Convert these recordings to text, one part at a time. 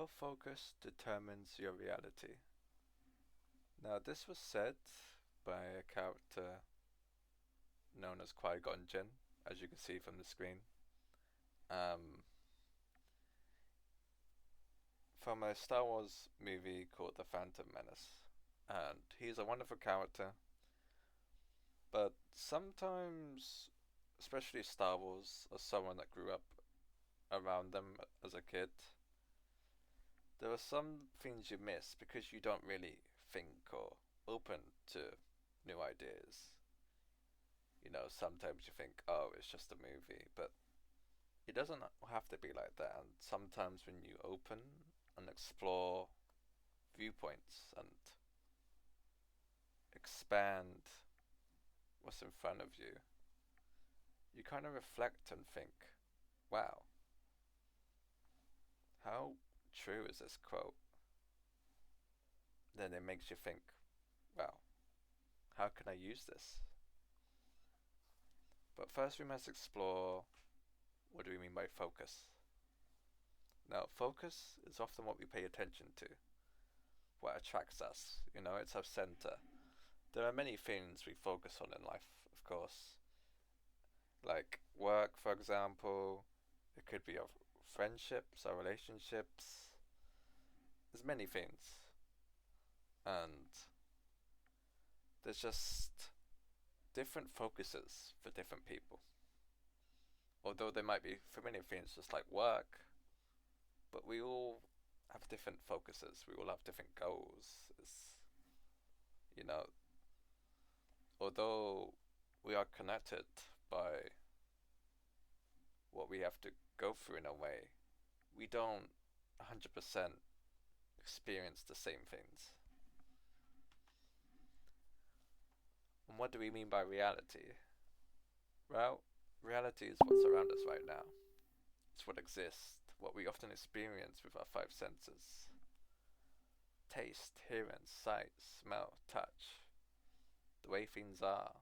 Your focus determines your reality. Now, this was said by a character known as Qui Gon, as you can see from the screen, um, from a Star Wars movie called The Phantom Menace. And he's a wonderful character, but sometimes, especially Star Wars, as someone that grew up around them as a kid, there are some things you miss because you don't really think or open to new ideas. Sometimes you think, oh, it's just a movie, but it doesn't have to be like that. And sometimes when you open and explore viewpoints and expand what's in front of you, you kind of reflect and think, wow, how true is this quote? Then it makes you think, wow, how can I use this? But first, we must explore, what do we mean by focus? Now, focus is often what we pay attention to, what attracts us. It's our center. There are many things we focus on in life, of course, like work, for example. It could be our friendships, our relationships. There's many things. And there's just different focuses for different people. Although there might be for many things just like work, but we all have different focuses. We all have different goals. You know, although we are connected by what we have to go through in a way, we don't 100% experience the same things. And what do we mean by reality? Well, reality is what's around us right now. It's what exists, what we often experience with our five senses: taste, hearing, sight, smell, touch, the way things are,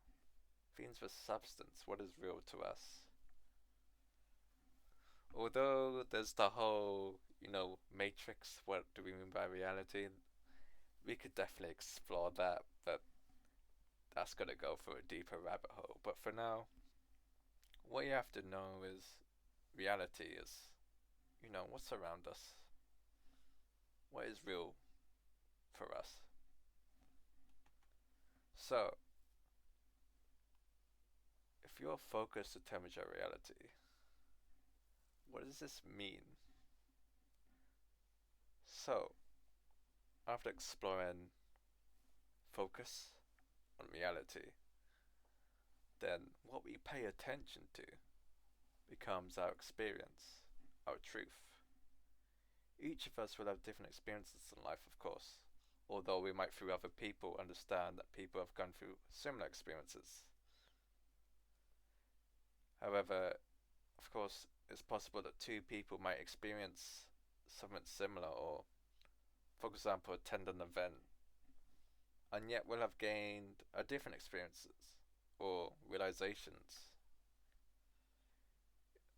things with substance, what is real to us. Although there's the whole, matrix, what do we mean by reality? We could definitely explore that, but that's gonna go for a deeper rabbit hole. But for now, what you have to know is reality is, what's around us, what is real for us. So, if your focus determines your reality, what does this mean? So, after exploring focus on reality, then what we pay attention to becomes our experience, our truth. Each of us will have different experiences in life, of course, although we might through other people understand that people have gone through similar experiences. However, of course, it's possible that two people might experience something similar, or, for example, attend an event, and yet will have gained a different experiences or realizations.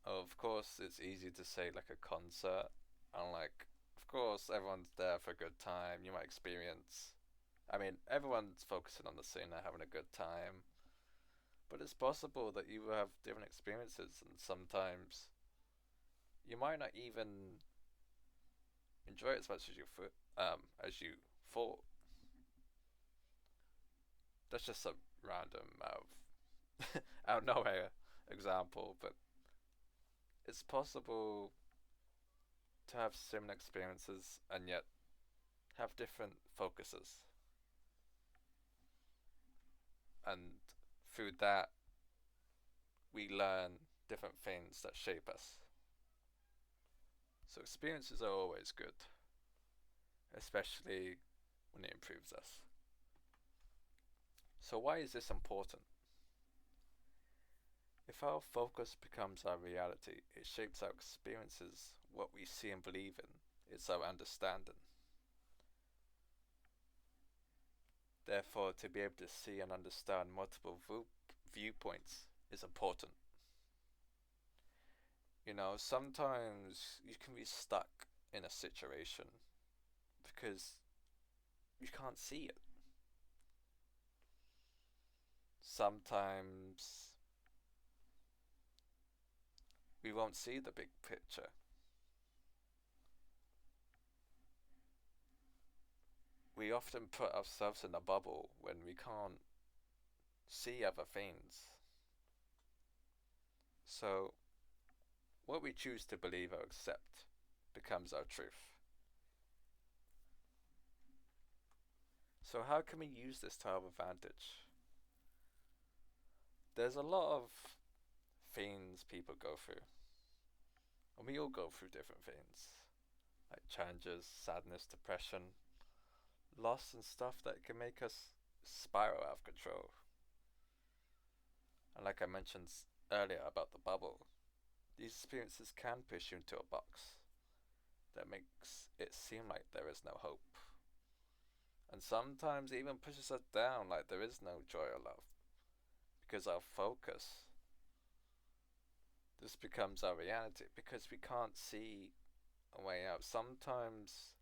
Of course, it's easy to say like a concert, and like, of course, everyone's there for a good time. You might experience. I mean, everyone's focusing on the singer having a good time, but it's possible that you will have different experiences, and sometimes you might not even enjoy it as much as you thought. That's just a random out of nowhere example, but it's possible to have similar experiences and yet have different focuses, and through that we learn different things that shape us. So experiences are always good, especially when it improves us. So why is this important? If our focus becomes our reality, it shapes our experiences, what we see and believe in. It's our understanding. Therefore, to be able to see and understand multiple viewpoints is important. Sometimes you can be stuck in a situation because you can't see it. Sometimes we won't see the big picture. We often put ourselves in a bubble when we can't see other things. So, what we choose to believe or accept becomes our truth. So, how can we use this to our advantage? There's a lot of things people go through, and we all go through different things like challenges, sadness, depression, loss, and stuff that can make us spiral out of control. And like I mentioned earlier about the bubble, these experiences can push you into a box that makes it seem like there is no hope. And sometimes it even pushes us down like there is no joy or love. Because our focus, this becomes our reality because we can't see a way out. Sometimes,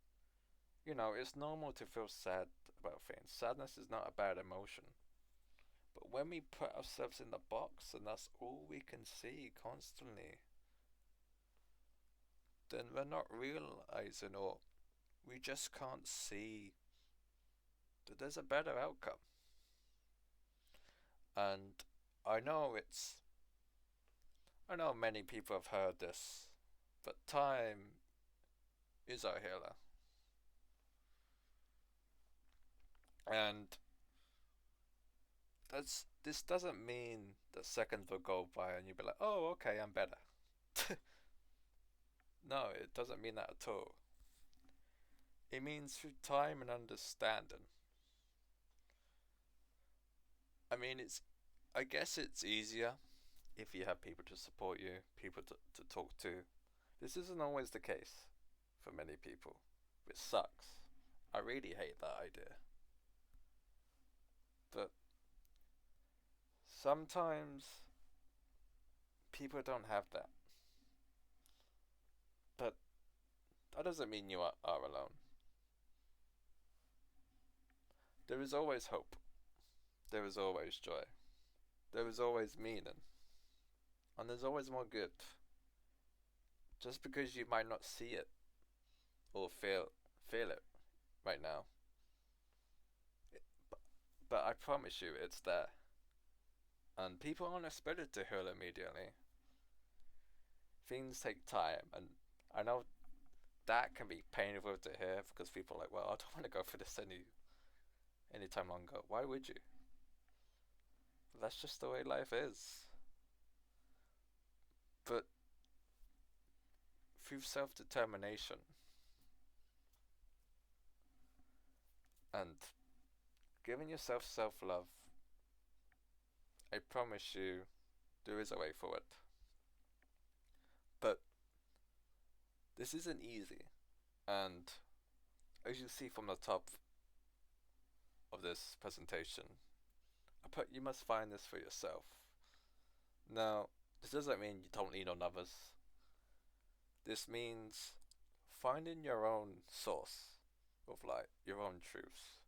it's normal to feel sad about things. Sadness is not a bad emotion. But when we put ourselves in the box and that's all we can see constantly, then we're not realizing, or we just can't see that there's a better outcome. And I know it's, I know many people have heard this, but time is our healer. And this doesn't mean that seconds will go by and you'll be like, oh, okay, I'm better. No, it doesn't mean that at all. It means through time and understanding. I guess it's easier if you have people to support you, people to talk to. This isn't always the case for many people, which sucks. I really hate that idea. But sometimes people don't have that. But that doesn't mean you are alone. There is always hope. There is always joy. There is always meaning. And there's always more good. Just because you might not see it or feel it right now. But I promise you it's there. And people aren't expected to heal immediately. Things take time, and I know that can be painful to hear because people are like, well, I don't want to go through this any time longer. Why would you? That's just the way life is. But through self-determination and giving yourself self-love, I promise you there is a way forward. But this isn't easy. And as you see from the top of this presentation, I put you must find this for yourself. Now, this doesn't mean you don't lean on others. This means finding your own source of light, your own truths.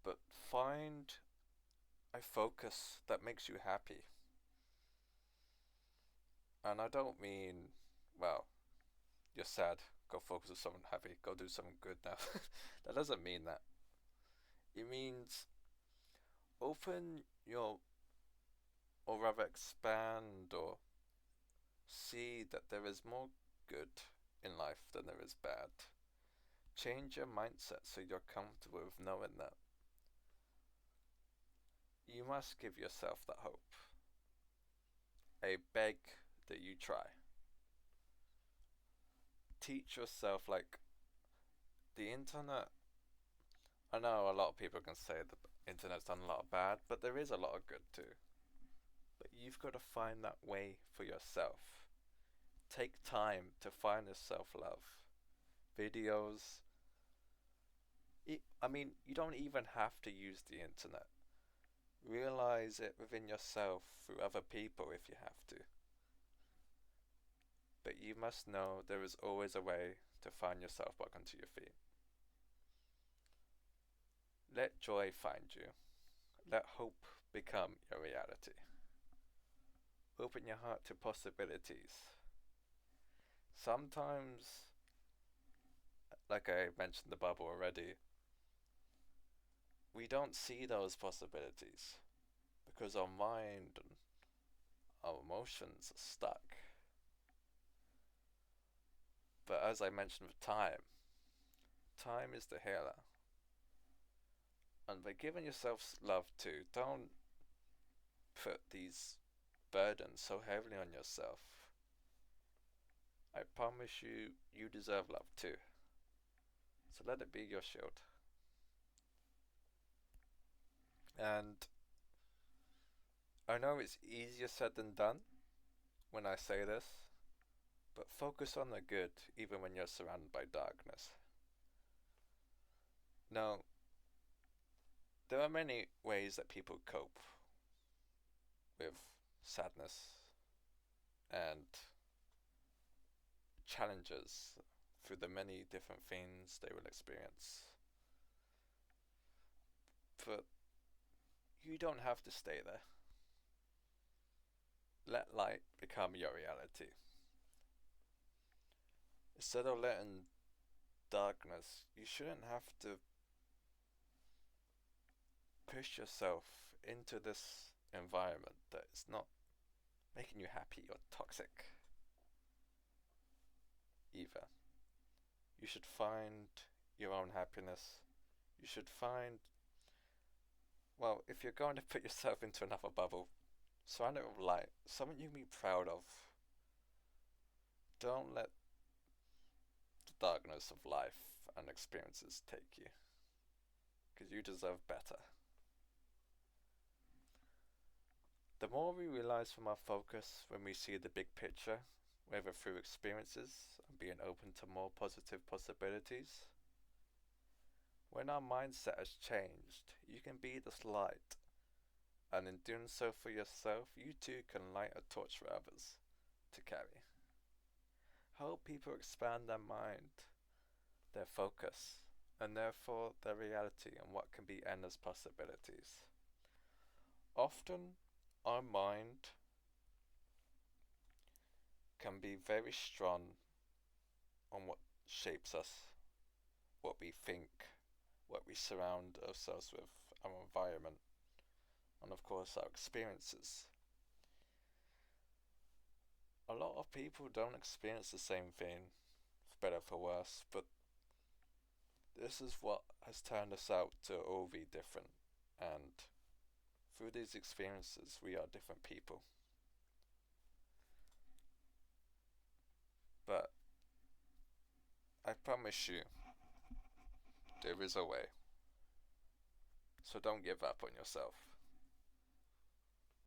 But find a focus that makes you happy. And I don't mean, well, you're sad, go focus on something happy, go do something good now. That doesn't mean that. It means open your, or rather expand or see that there is more good in life than there is bad. Change your mindset so you're comfortable with knowing that. You must give yourself that hope. I beg that you try. Teach yourself, like, the internet. I know a lot of people can say the internet's done a lot of bad, but there is a lot of good too. But you've got to find that way for yourself. Take time to find this self-love. Videos. You don't even have to use the internet. Realize it within yourself through other people if you have to. but you must know there is always a way to find yourself back onto your feet. Let joy find you. Let hope become your reality. Open your heart to possibilities. Sometimes, like I mentioned the bubble already, we don't see those possibilities because our mind and our emotions are stuck. But as I mentioned with time, time is the healer. And by giving yourself love too, don't put these burdens so heavily on yourself. I promise you, you deserve love too. So let it be your shield. And I know it's easier said than done when I say this, but focus on the good even when you're surrounded by darkness. Now, there are many ways that people cope with sadness and challenges through the many different things they will experience. But you don't have to stay there. Let light become your reality. Instead of letting darkness, you shouldn't have to push yourself into this environment that is not making you happy or toxic either. You should find your own happiness. You should find, well, if you're going to put yourself into another bubble, surround it with light, something you can be proud of. Don't let the darkness of life and experiences take you, because you deserve better. The more we realize from our focus when we see the big picture, whether through experiences and being open to more positive possibilities, when our mindset has changed, you can be this light, and in doing so for yourself, you too can light a torch for others to carry. Help people expand their mind, their focus, and therefore their reality and what can be endless possibilities. Often, our mind can be very strong on what shapes us, what we think, what we surround ourselves with, our environment, and of course our experiences. A lot of people don't experience the same thing, for better or for worse, but this is what has turned us out to all be different, and through these experiences we are different people. But I promise you, there is a way. So don't give up on yourself.